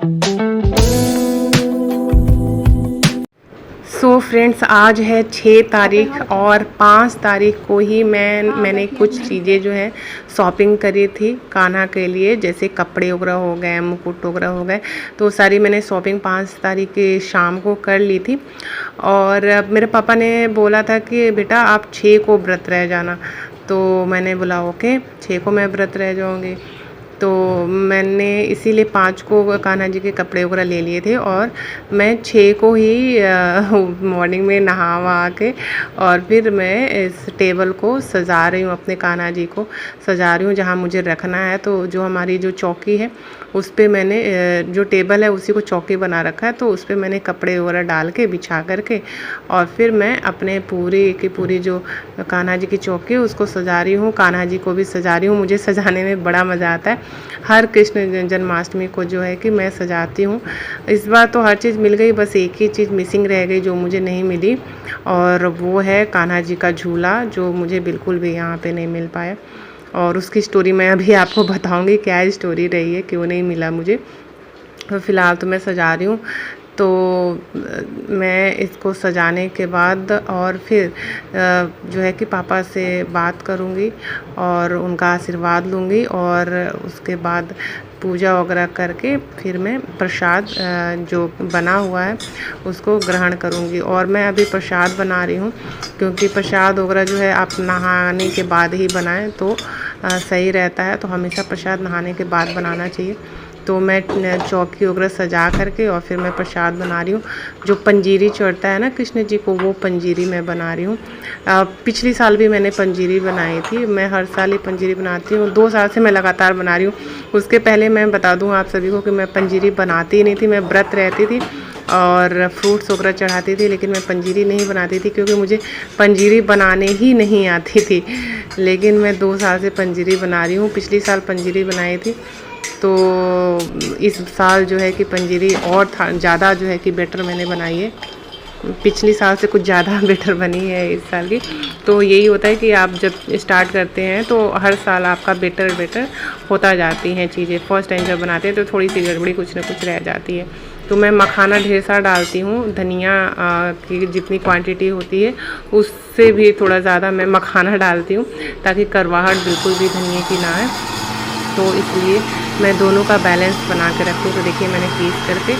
So friends, आज है 6 तारीख और 5 तारीख को ही मैंने कुछ चीज़ें जो है शॉपिंग करी थी कान्हा के लिए, जैसे कपड़े वगैरह हो गए, मुकुट वगैरह हो गए। तो सारी मैंने शॉपिंग 5 तारीख के शाम को कर ली थी। और मेरे पापा ने बोला था कि बेटा आप 6 को व्रत रह जाना। तो मैंने बोला ओके, 6 को मैं व्रत रह जाऊँगी। तो मैंने इसीलिए 5 को कान्हा जी के कपड़े वगैरह ले लिए थे और मैं 6 को ही मॉर्निंग में नहा वहा के और फिर मैं इस टेबल को सजा रही हूँ, अपने कान्हा जी को सजा रही हूँ जहाँ मुझे रखना है। तो जो हमारी जो चौकी है उस पे मैंने जो टेबल है उसी को चौकी बना रखा है, तो उस पे मैंने कपड़े वगैरह डाल के बिछा करके और फिर मैं अपने पूरी की पूरी जो कान्हा जी की चौकी है उसको सजा रही हूँ। कान्हा जी को भी सजा रही हूँ। मुझे सजाने में बड़ा मज़ा आता है। हर कृष्ण जन्माष्टमी को जो है कि मैं सजाती हूँ। इस बार तो हर चीज़ मिल गई, बस एक ही चीज़ मिसिंग रह गई जो मुझे नहीं मिली, और वो है कान्हा जी का झूला, जो मुझे बिल्कुल भी यहाँ पे नहीं मिल पाया। और उसकी स्टोरी मैं अभी आपको बताऊँगी क्या स्टोरी रही है, क्यों नहीं मिला मुझे। तो फ़िलहाल तो मैं सजा रही हूँ। तो मैं इसको सजाने के बाद और फिर जो है कि पापा से बात करूँगी और उनका आशीर्वाद लूँगी, और उसके बाद पूजा वगैरह करके फिर मैं प्रसाद जो बना हुआ है उसको ग्रहण करूँगी। और मैं अभी प्रसाद बना रही हूँ, क्योंकि प्रसाद वगैरह जो है आप नहाने के बाद ही बनाएं तो सही रहता है। तो हमेशा प्रसाद नहाने के बाद बनाना चाहिए। तो मैं चौकी वगैरह सजा करके और फिर मैं प्रसाद बना रही हूँ। जो पंजीरी चढ़ता है ना कृष्ण जी को, वो पंजीरी मैं बना रही हूँ। पिछली साल भी मैंने पंजीरी बनाई थी। मैं हर साल ही पंजीरी बनाती हूँ। 2 साल से मैं लगातार बना रही हूँ। उसके पहले मैं बता दूँ आप सभी को कि मैं पंजीरी बनाती ही नहीं थी। मैं व्रत रहती थी और फ्रूट्स वगैरह चढ़ाती थी, लेकिन मैं पंजीरी नहीं बनाती थी क्योंकि मुझे पंजीरी बनाने ही नहीं आती थी। लेकिन मैं 2 साल से पंजीरी बना रही हूँ। पिछली साल पंजीरी बनाई थी, तो इस साल जो है कि पंजीरी और ज़्यादा जो है कि बेटर मैंने बनाई है। पिछली साल से कुछ ज़्यादा बेटर बनी है इस साल की। तो यही होता है कि आप जब स्टार्ट करते हैं तो हर साल आपका बेटर होता जाती हैं चीज़ें। फर्स्ट टाइम जब बनाते हैं तो थोड़ी सी गड़बड़ी कुछ ना कुछ रह जाती है। तो मैं मखाना ढेर सारा डालती हूँ। धनिया की जितनी क्वांटिटी होती है उससे भी थोड़ा ज़्यादा मैं मखाना डालती हूँ, ताकि करवाहट बिल्कुल भी धनिया की ना आए। तो इसलिए मैं दोनों का बैलेंस बना के रखती हूँ। तो देखिए मैंने पीस करके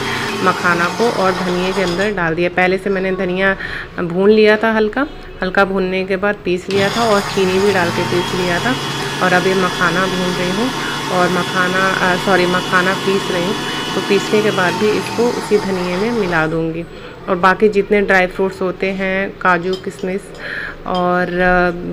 मखाना को और धनिया के अंदर डाल दिया। पहले से मैंने धनिया भून लिया था, हल्का भूनने के बाद पीस लिया था और चीनी भी डाल के पीस लिया था। और अब ये मखाना भून रही हूँ और मखाना पीस रही हूँ। तो पीसने के बाद भी इसको उसी धनिये में मिला दूँगी। और बाकी जितने ड्राई फ्रूट्स होते हैं, काजू किशमिश और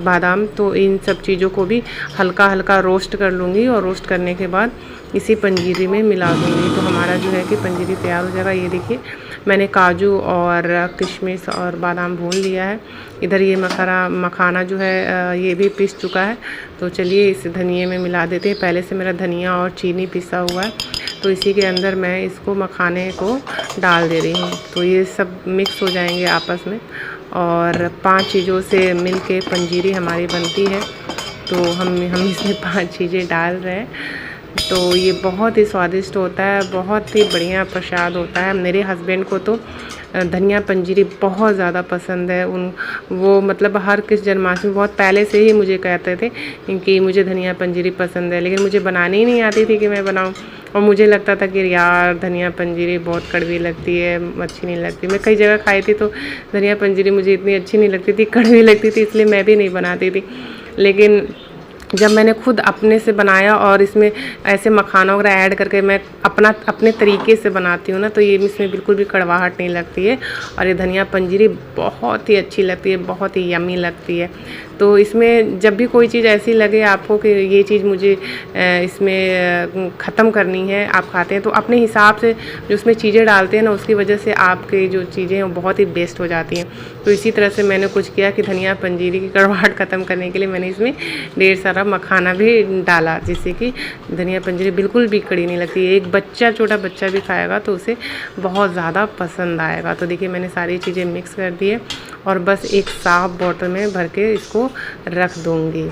बादाम, तो इन सब चीज़ों को भी हल्का रोस्ट कर लूँगी और रोस्ट करने के बाद इसी पंजीरी में मिला दूँगी। तो हमारा जो है कि पंजीरी तैयार हो जाएगा। ये देखिए मैंने काजू और किशमिश और बादाम भून लिया है। इधर ये मखाना जो है ये भी पिस चुका है। तो चलिए इस धनिये में मिला देते हैं। पहले से मेरा धनिया और चीनी पिसा हुआ है, तो इसी के अंदर मैं इसको मखाने को डाल दे रही हूँ। तो ये सब मिक्स हो जाएंगे आपस में, और 5 चीज़ों से मिलके पंजीरी हमारी बनती है। तो हम इसमें 5 चीज़ें डाल रहे हैं। तो ये बहुत ही स्वादिष्ट होता है, बहुत ही बढ़िया प्रसाद होता है। मेरे हस्बैंड को तो धनिया पंजीरी बहुत ज़्यादा पसंद है। वो मतलब हर किस जन्माष्टमी बहुत पहले से ही मुझे कहते थे कि मुझे धनिया पंजीरी पसंद है, लेकिन मुझे बनानी ही नहीं आती थी कि मैं बनाऊं। और मुझे लगता था कि यार धनिया पंजीरी बहुत कड़वी लगती है, अच्छी नहीं लगती। मैं कई जगह खाई थी तो धनिया पंजीरी मुझे इतनी अच्छी नहीं लगती थी, कड़वी लगती थी, इसलिए मैं भी नहीं बनाती थी। लेकिन जब मैंने खुद अपने से बनाया और इसमें ऐसे मखाना वगैरह ऐड करके मैं अपने तरीके से बनाती हूँ ना, तो ये इसमें बिल्कुल भी कड़वाहट नहीं लगती है। और ये धनिया पंजीरी बहुत ही अच्छी लगती है, बहुत ही यम्मी लगती है। तो इसमें जब भी कोई चीज़ ऐसी लगे आपको कि ये चीज़ मुझे इसमें ख़त्म करनी है, आप खाते हैं तो अपने हिसाब से जो उसमें चीज़ें डालते हैं ना, उसकी वजह से आपके जो चीज़ें हैं वो बहुत ही बेस्ट हो जाती हैं। तो इसी तरह से मैंने कुछ किया कि धनिया पंजीरी की कड़वाहट ख़त्म करने के लिए मैंने इसमें ढेर सारा मखाना भी डाला, जिससे कि धनिया पंजीरी बिल्कुल भी कड़ी नहीं लगती। एक छोटा बच्चा भी खाएगा तो उसे बहुत ज़्यादा पसंद आएगा। तो देखिए मैंने सारी चीज़ें मिक्स कर दी है और बस एक साफ बॉटल में भर के इसको रख दूँगी।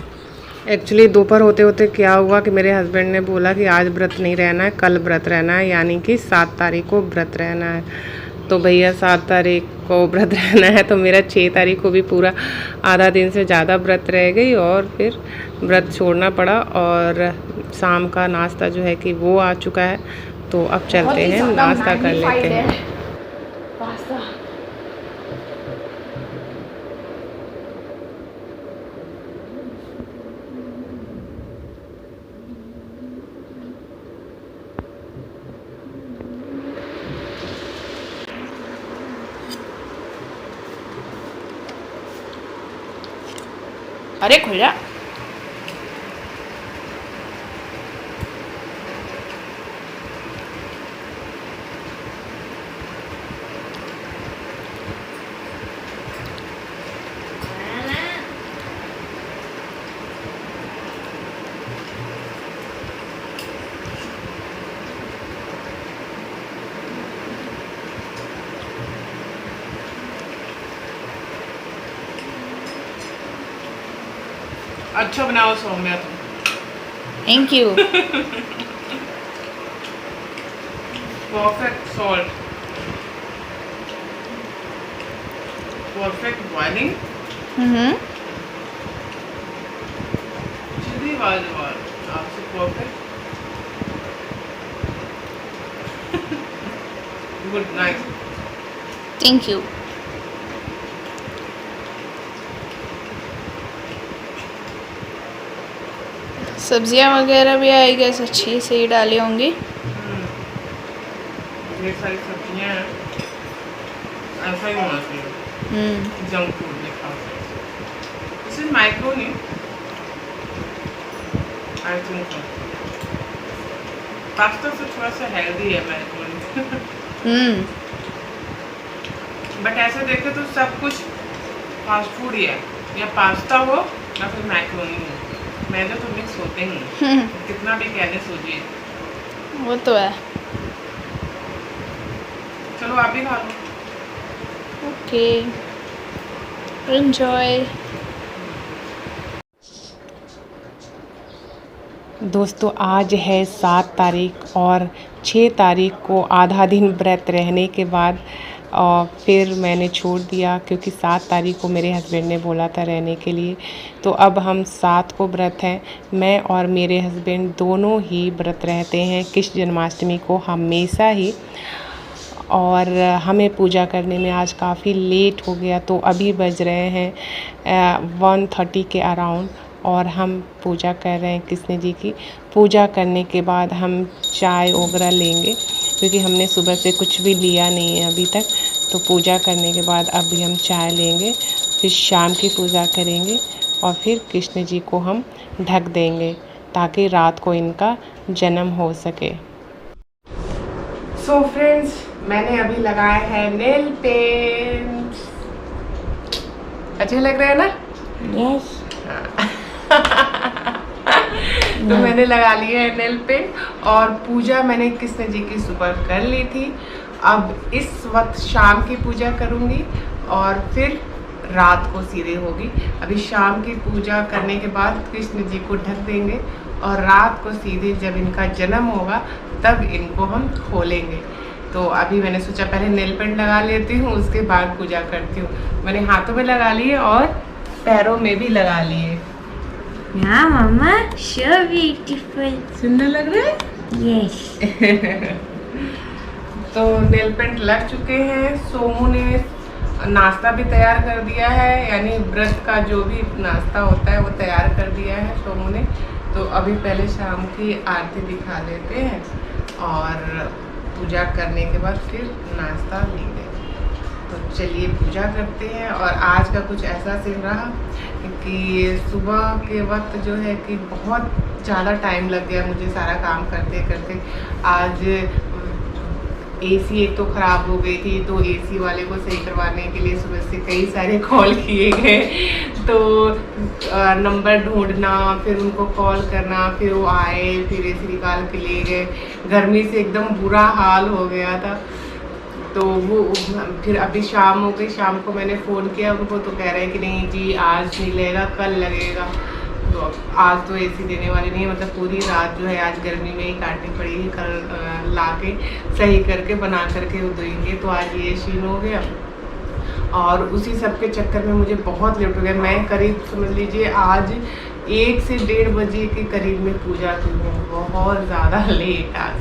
एक्चुअली दोपहर होते होते क्या हुआ कि मेरे हस्बैंड ने बोला कि आज व्रत नहीं रहना है, कल व्रत रहना है, यानी कि 7 तारीख को व्रत रहना है। तो भैया 7 तारीख को व्रत रहना है, तो मेरा 6 तारीख को भी पूरा आधा दिन से ज़्यादा व्रत रह गई और फिर व्रत छोड़ना पड़ा। और शाम का नाश्ता जो है कि वो आ चुका है, तो अब चलते हैं नाश्ता कर लेते हैं। अरे खुल जा। अच्छा बनाओ सौम्या तुम। Thank you. Perfect salt, perfect boiling, chilli वाजवान आपसे perfect. Good, nice. Thank you. सब्जियां वगैरह भी आई गैस अच्छी से ही डाली होंगी। ढेर सारी सब्जियां हैं, ऐसा ही होना चाहिए। जंक फूड नहीं खा सकते। This is macaroni, I think so. Pasta से थोड़ा सा हेल्दी है माइक्रोनी। बट ऐसे देखे तो सब कुछ फास्ट फूड ही है, या पास्ता हो या फिर मैक्रोनी हो, मैदे तो मिक्स होते ही हैं, कितना भी कहने सोचिए। वो तो है। चलो आप भी खा लो। Okay, enjoy. दोस्तों आज है 7 तारीख और 6 तारीख को आधा दिन व्रत रहने के बाद फिर मैंने छोड़ दिया, क्योंकि 7 तारीख को मेरे हस्बैंड ने बोला था रहने के लिए। तो अब हम 7 को व्रत हैं। मैं और मेरे हस्बैंड दोनों ही व्रत रहते हैं कृष्ण जन्माष्टमी को हमेशा ही। और हमें पूजा करने में आज काफ़ी लेट हो गया, तो अभी बज रहे हैं 1:30 के अराउंड, और हम पूजा कर रहे हैं कृष्ण जी की। पूजा करने के बाद हम चाय वगैरह लेंगे, क्योंकि हमने सुबह से कुछ भी लिया नहीं है अभी तक। तो पूजा करने के बाद अभी हम चाय लेंगे, फिर शाम की पूजा करेंगे और फिर कृष्ण जी को हम ढक देंगे, ताकि रात को इनका जन्म हो सके। सो फ्रेंड्स, मैंने अभी लगाए हैं नेल पेंट। अच्छे लग रहे हैं ना? यस। तो मैंने लगा लिया है नेल पेंट, और पूजा मैंने कृष्ण जी की सुबह कर ली थी। अब इस वक्त शाम की पूजा करूँगी और फिर रात को सीधे होगी। अभी शाम की पूजा करने के बाद कृष्ण जी को ढक देंगे, और रात को सीधे जब इनका जन्म होगा तब इनको हम खोलेंगे। तो अभी मैंने सोचा पहले नेल पेंट लगा लेती हूँ, उसके बाद पूजा करती हूँ। मैंने हाथों में लगा लिए और पैरों में भी लगा लिए। हाँ मम्मा, so beautiful। सुंदर लग रहा है? यस। तो नेल पेंट लग चुके हैं। सोमू ने नाश्ता भी तैयार कर दिया है, यानी व्रत का जो भी नाश्ता होता है वो तैयार कर दिया है सोमू ने। तो अभी पहले शाम की आरती दिखा देते हैं और पूजा करने के बाद फिर नाश्ता लेंगे। तो चलिए पूजा करते हैं। और आज का कुछ ऐसा सीन रहा कि सुबह के वक्त जो है कि बहुत ज़्यादा टाइम लग गया मुझे सारा काम करते करते। आज एसी एक तो ख़राब हो गई थी, तो एसी वाले को सही करवाने के लिए सुबह से कई सारे कॉल किए गए। तो नंबर ढूंढना, फिर उनको कॉल करना, फिर वो आए, फिर एसी निकाल के ले गए। गर्मी से एकदम बुरा हाल हो गया था। तो वो फिर अभी शाम हो गई, शाम को मैंने फ़ोन किया उनको, तो कह रहे हैं कि नहीं जी आज नहीं लगेगा, कल लगेगा। तो तो आज तो एसी देने वाले नहीं है, मतलब पूरी रात जो है आज गर्मी में ही काटनी पड़ेगी। कल ला के सही करके बना करके वो देंगे। तो आज ये सीन हो गया और उसी सब के चक्कर में मुझे बहुत लेट हो गया। मैं करीब समझ लीजिए आज 1 से 1:30 बजे के करीब में पूजा की हूँ। बहुत ज़्यादा लेट आज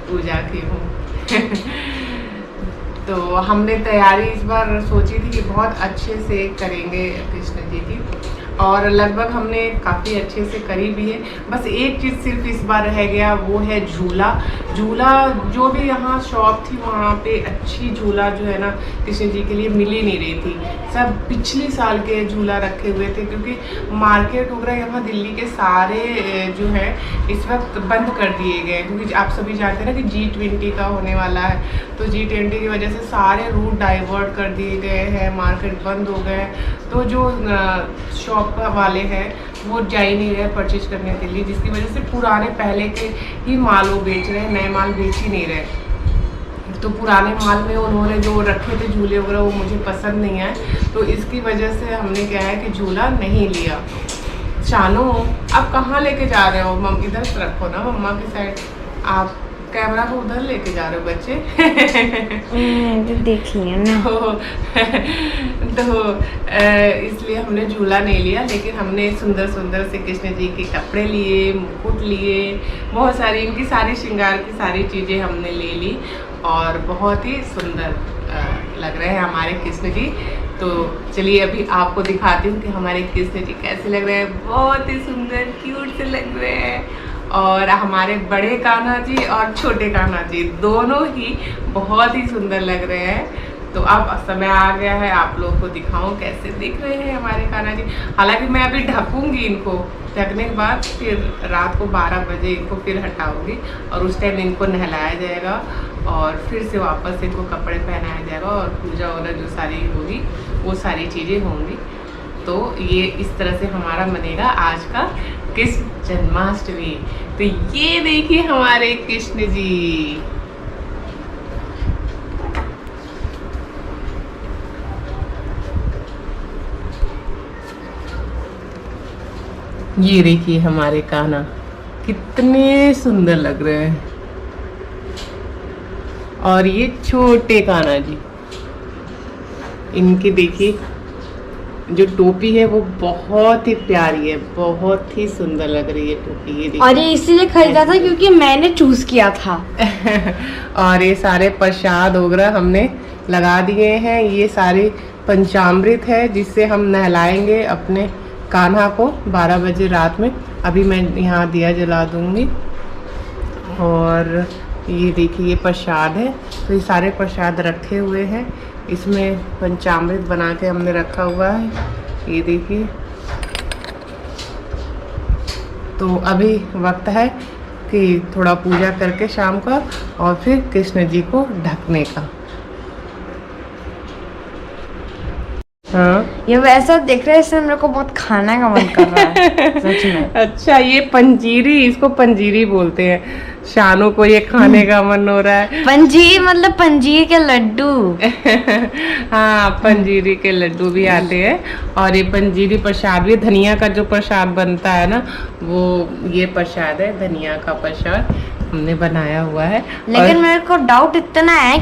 पूजा की हूँ। तो हमने तैयारी इस बार सोची थी कि बहुत अच्छे से करेंगे कृष्ण जी की, और लगभग हमने काफ़ी अच्छे से करी भी है। बस एक चीज़ सिर्फ इस बार रह गया, वो है झूला। झूला जो भी यहाँ शॉप थी वहाँ पे अच्छी झूला जो है ना कृष्ण जी के लिए मिल ही नहीं रही थी। सब पिछले साल के झूला रखे हुए थे, क्योंकि मार्केट वगैरह यहाँ दिल्ली के सारे जो है इस वक्त बंद कर दिए गए, क्योंकि आप सभी जानते हैं ना कि G20 का होने वाला है। तो G20 की वजह से सारे रूट डाइवर्ट कर दिए गए हैं, मार्केट बंद हो गए। तो जो शॉप वाले हैं वो जा ही नहीं रहे परचेज करने के लिए, जिसकी वजह से पुराने पहले के ही माल वो बेच रहे हैं, नए माल बेच ही नहीं रहे। तो पुराने माल में उन्होंने जो रखे थे झूले वगैरह वो मुझे पसंद नहीं आए, तो इसकी वजह से हमने क्या है कि झूला नहीं लिया। शानू आप कहाँ लेके जा रहे हो? मम इधर से रखो ना, मम्मा की साइड। आप कैमरा को उधर लेके जा रहे हो बच्चे। तो देख लिया ना। तो इसलिए हमने झूला नहीं लिया, लेकिन हमने सुंदर सुंदर से कृष्ण जी के कपड़े लिए, मुकुट लिए, बहुत सारी इनकी सारी श्रृंगार की सारी चीज़ें हमने ले ली और बहुत ही सुंदर लग रहे हैं हमारे कृष्ण जी। तो चलिए अभी आपको दिखाती हूँ कि हमारे कृष्ण जी कैसे लग रहे हैं। बहुत ही सुंदर क्यूट से लग रहे हैं, और हमारे बड़े कान्हा जी और छोटे कान्हा जी दोनों ही बहुत ही सुंदर लग रहे हैं। तो अब समय आ गया है आप लोग को दिखाऊं कैसे दिख रहे हैं हमारे कान्हा जी। हालांकि मैं अभी ढकूंगी इनको, ढकने के बाद फिर रात को 12 बजे इनको फिर हटाऊंगी और उस टाइम इनको नहलाया जाएगा और फिर से वापस इनको कपड़े पहनाया जाएगा और पूजा वगैरह जो सारी होगी वो सारी चीज़ें होंगी। तो ये इस तरह से हमारा बनेगा आज का कृष्ण जन्माष्टमी। तो ये देखिए हमारे कृष्ण जी। ये देखिए हमारे कान्हा कितने सुंदर लग रहे हैं, और ये छोटे कान्हा जी। इनकी देखिए जो टोपी है वो बहुत ही प्यारी है, बहुत ही सुंदर लग रही है टोपी। ये देखिए, और ये इसीलिए खरीदा था क्योंकि मैंने चूज किया था। और ये सारे प्रसाद वगैरह हमने लगा दिए हैं। ये सारे पंचामृत है जिससे हम नहलाएंगे अपने कान्हा को 12 बजे रात में। अभी मैं यहाँ दिया जला दूंगी। और ये देखिए ये प्रसाद है, तो ये सारे प्रसाद रखे हुए हैं। इसमें पंचामृत बना के हमने रखा हुआ है, ये देखिए। तो अभी वक्त है कि थोड़ा पूजा करके शाम का और फिर कृष्ण जी को ढकने का। हाँ ये वैसा देख रहे हैं, इससे मेरे को बहुत खाने का मन कर रहा है सच में। अच्छा, ये पंजीरी, इसको पंजीरी बोलते हैं। शानू को ये खाने का मन हो रहा है। पंजीर मतलब पंजीर के लड्डू। हाँ, पंजीरी के लड्डू भी आते हैं। और ये पंजीरी प्रसाद भी, धनिया का जो प्रसाद बनता है ना, वो ये प्रसाद है, धनिया का प्रसाद हमने बनाया हुआ है। लेकिन मेरे को डाउट इतना है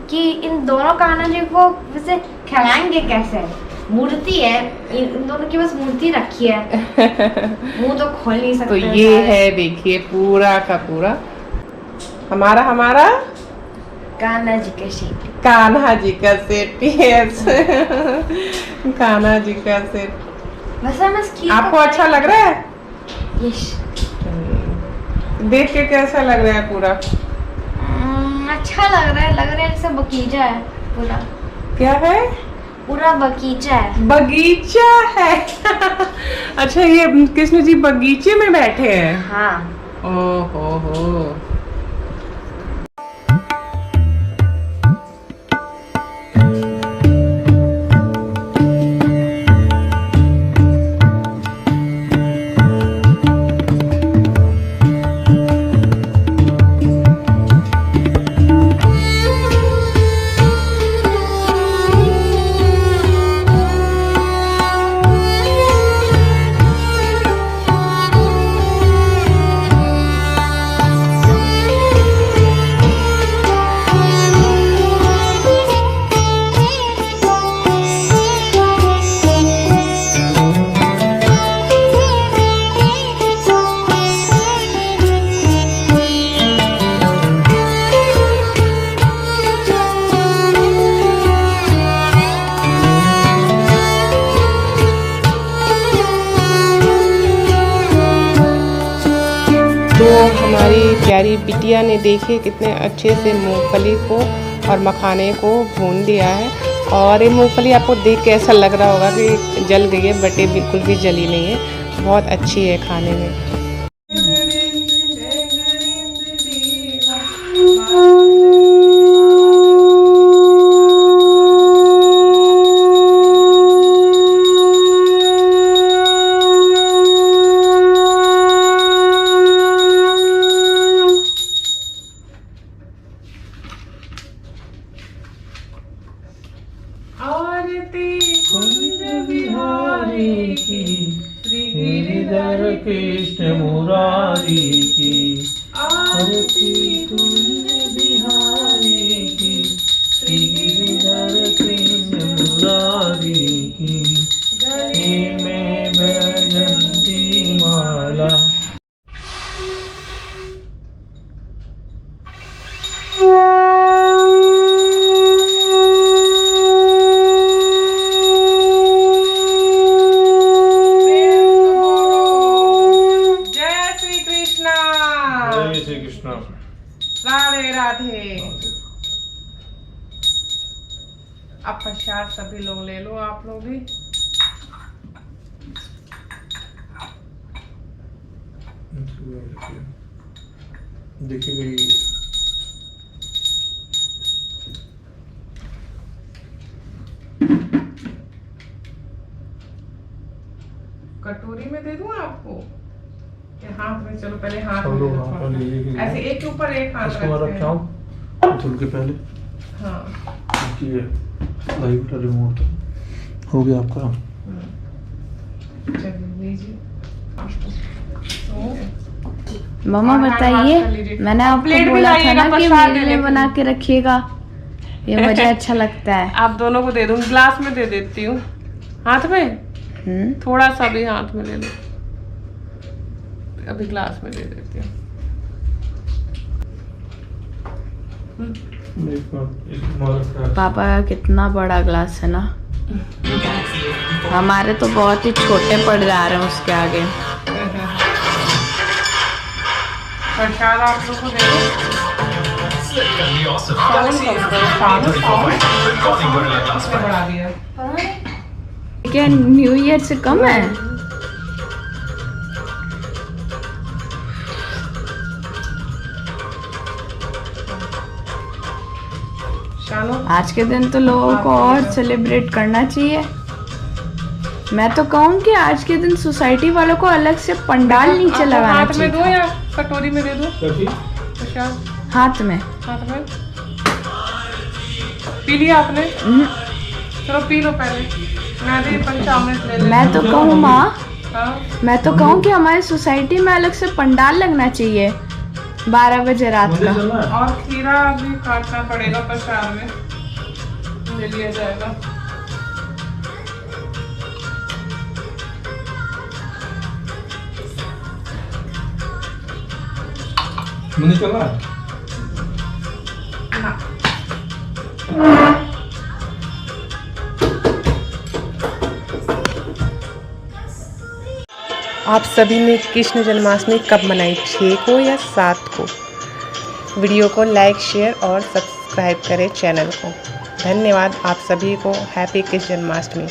कि इन दोनों कान्हा जी को वैसे खिलाएंगे कैसे? मूर्ति है, इन दोनों की बस मूर्ति रखी है, मुंह तो खोल नहीं सकते। तो ये है देखिए पूरा का पूरा हमारा कान्हा जी का सेट। कान्हा जी का सेट। यस, कान्हा जी का सेट। वैसे मैं इसकी आपको अच्छा लग रहा है? यस। देख के कैसा लग रहा है पूरा? अच्छा लग रहा है जैसे बगीचा है पूरा। क्या है? पूरा बगीचा है। बगीचा है। अच्छा, ये कृष्ण जी बगीचे में बैठे हैं। हाँ। ओहो। मेरी बिटिया ने देखिए कितने अच्छे से मूंगफली को और मखाने को भून दिया है। और ये मूंगफली आपको देख के ऐसा लग रहा होगा कि जल गई है, बट ये बिल्कुल भी जली नहीं है, बहुत अच्छी है खाने में। गिरिधर कृष्ण मुरारी की आरती कुंज बिहारी की, श्री गिरिधर कृष्ण मुरारी की, गले में बैजंती माला। श्री कृष्ण, राधे राधे। अब प्रसाद सभी लोग ले लो, आप लोग भी। देखिए कटोरी में दे दूं आपको, हाथ में? चलो पहले हाथ सब में लोग दे दो हाथ थोड़ा। में लीजिए। ऐसे एक के ऊपर एक हाथ इसको रखते हैं। रखाओ धुल के पहले। हाँ ये लाइव का रिमोट हो गया आपका। चलिए लीजिए आपको। मामा और हाथ कर बताइए, लीजिए। मैंने और आपको प्लेट भी बोला था लाइएगा, ना कि प्रसाद मेरे लिए देने के बना लिए। के रखिएगा, ये मुझे अच्छा लगता है। आप दोनों को दे दूं, ग्लास में दे देती हूँ। हाथ में थोड़ा सा भी हाथ में ले लो, अभी ग्लास में दे देती हूँ। पापा का कितना बड़ा ग्लास है ना, हमारे तो बहुत ही छोटे पड़ जा रहे हैं उसके आगे। प्रसाद आप लोग को दे दो। बढ़ा दिया क्या न्यू ईयर से कम है? शानू, आज के दिन तो लोगों को और सेलिब्रेट करना चाहिए। मैं तो कहूँ कि आज के दिन सोसाइटी वालों को अलग से पंडाल नीचे आपको लगाना हाथ में दो चाहिए। या कटोरी में दे दो प्रसाद? हाथ में। हाथ में पी लिया आपने? चलो पी लो पहले, मैं भी पंचामृत ले लेती मैं तो कहूँ माँ, हाँ? मैं तो कहूँ कि हमारी सोसाइटी में अलग से पंडाल लगना चाहिए 12 बजे रात का। और खीरा भी काटना पड़ेगा, प्रसाद में ले लिया जाएगा। मुझे चला हाँ। आप सभी ने कृष्ण जन्माष्टमी कब मनाई, 6 को या 7 को? वीडियो को लाइक, शेयर और सब्सक्राइब करें चैनल को। धन्यवाद आप सभी को। हैप्पी कृष्ण जन्माष्टमी।